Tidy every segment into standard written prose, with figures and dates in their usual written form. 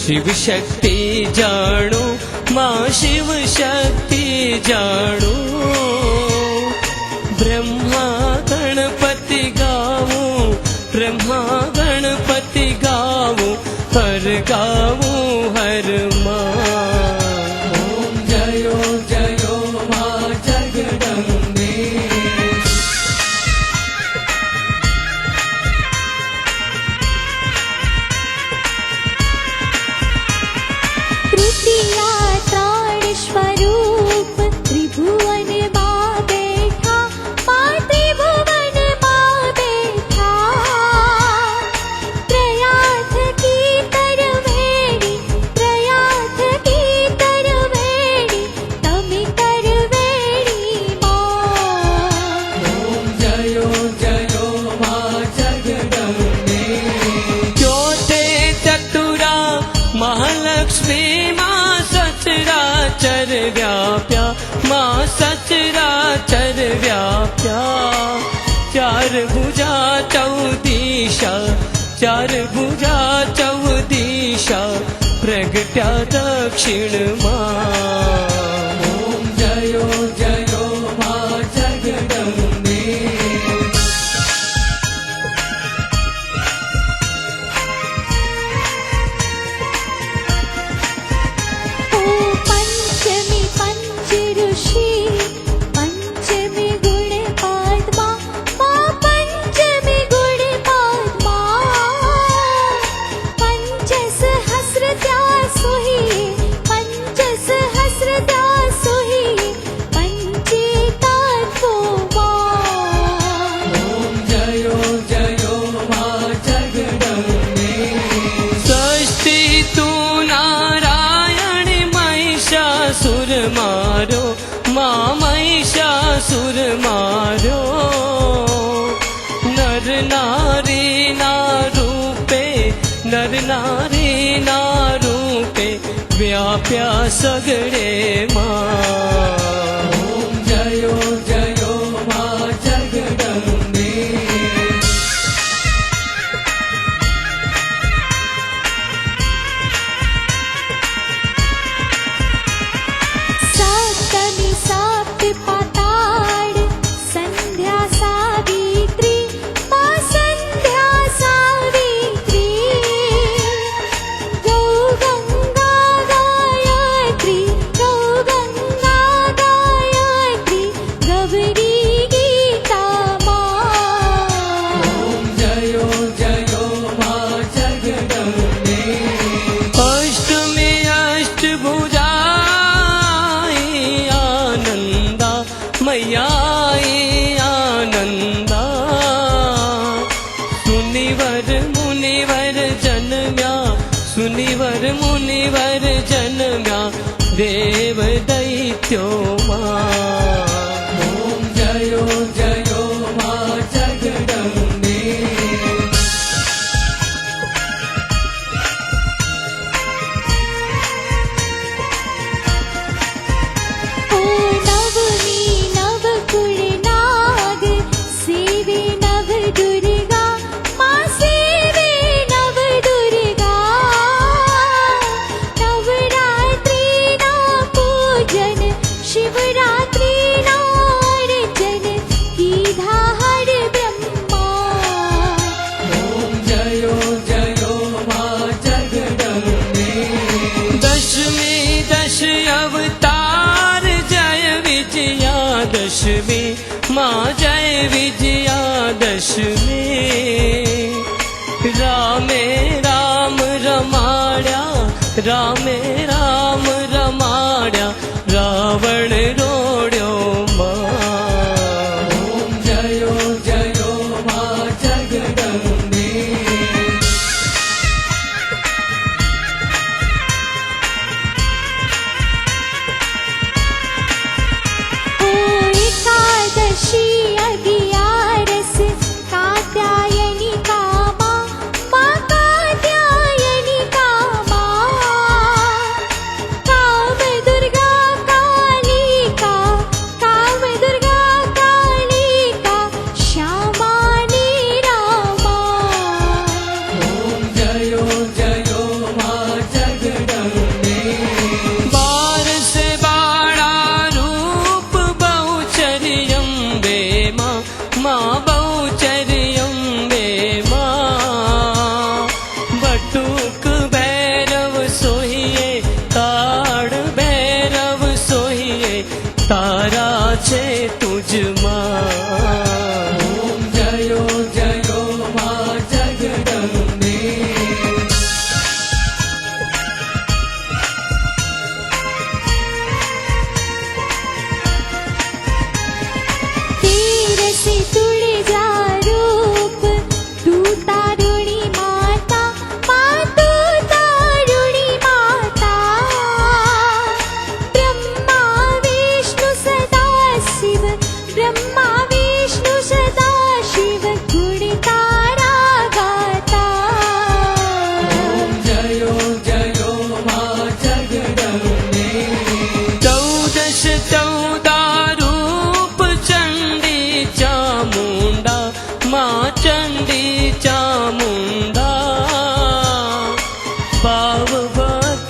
शिव शक्ति जाणू माँ शिव शक्ति जाणू ब्रह्मा गणपति गाऊं ब्रह्मा गणपति गाऊं हर गाऊं हर माँ ओम जयो जयो माँ जगदम्बे तृतीया त्राण स्वरूप त्रिभुवन माँ बैठा माँ त्रिभुवन माँ बैठा त्रयाथ की तरवेणी तमी करवेणी माँ ओम जयो जयो माँ जगदम्बे ज्योते चतुरा महालक्ष्मी माँ सचराचर व्याप्या माँ सचराचर व्याप्या चार भुजा चौदिशा चार भुजा चौदिशा प्रगट्या दक्षिण माँ ओम जयो जयो माँ जगदम्बे ओ पंचमी पंच ऋषि पंचमी गुण पद्मा माँ पंचमी गुण पद्मा पंच सहस्र त्यासुहि पंचेतात्वो माँ ओम जयो जयो माँ जगदम्बे षष्ठी तू नारायण महिषासुर मारो माँ महिषासुर मारो नर नारी ना रूपे नर नारी ना रूपे व्याप्या सगळे माँ ओम जयो जयो माँ जगदम्बे सप्तमी सप्तपाताड़ संध्या सावित्री माँ संध्या सावित्री गौ गंगा गायत्री गौरी गीता माँ ओम जयो जयो माँ जगदम्बे अष्टमी अष्टभुजाई आनंदा मैयाई आनंदा सुनिवर मुनिवर जन्म्या सुनिवर मुनिवर जन्म्या देव दैत्यो माँ ओम जयो जयो माँ जगदम्बे ओ नवमी नवकुल नाग सेवे नव दुर्गा माँ सेवे नव दुर्गा नवरात्रि ना पूजन शिवरात्रि ना अर्चन कीधा हर ब्रह्मा ओम जयो जयो माँ जगदम्बे दशमी दश अवतार जय विजया दशमी माँ जय विजया दशमी रामे राम रमाड्या रामे राम रमाड्या रावण रोड्यो माँ ओम जयो जयो माँ जगदम्बे ओ एकादशी अगियारस कात्यायनी कामा माँ कात्यायनी कामा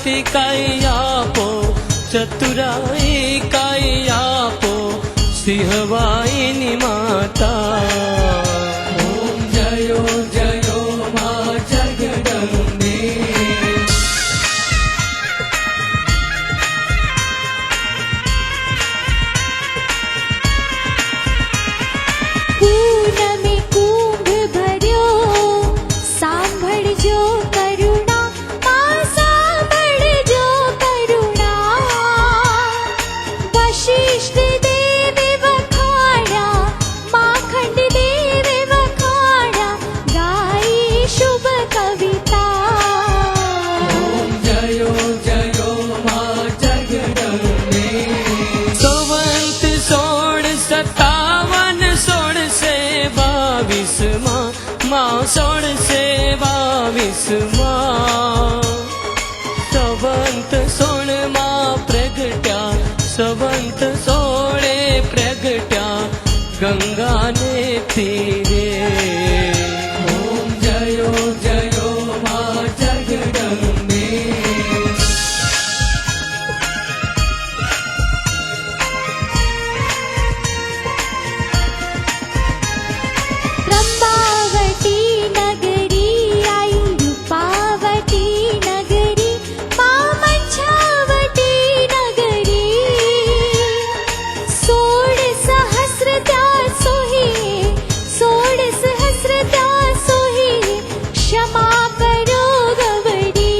शक्ति काई आपो चतुराई काई आपो सिंहवाईनी माता ओम जयो जयो मां जगदम्बे પૂનમે કુંભ ભર્યો સાંભળજો કરુણા માં સાંભળજો કરુણા વશિષ્ઠ દેવે વખાણ્યા માખંડ દેવે વખાણ્યા ગાઈ શુભ કવિતા ओम जयो जयो मां जगदम्बे सोवंत 1657 1622 मां 1622 संवंत 16 मां प्रगट्या संवंत 16 प्रगट्या गंगा ने तीरे ओम जयो जयो मां जगदम्बे रंबावती नगरी आई रूपावती नगरी पामंछावती नगरी 16 सहस्र त्या सोहिए 16 सहस्र त्या सोहिए क्षमा करो गवरी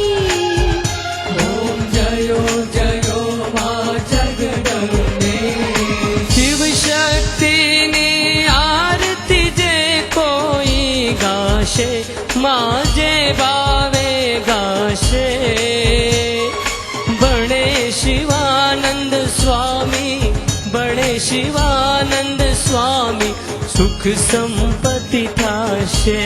ओम जयो जयो मां जगदम्बे शिव शक्ति नी आरती जे कोई गाशे मां जे बावे गाशे बणे शिवानंद स्वामी बणे शिवानंद स्वामी सुख संपत्ति थाशे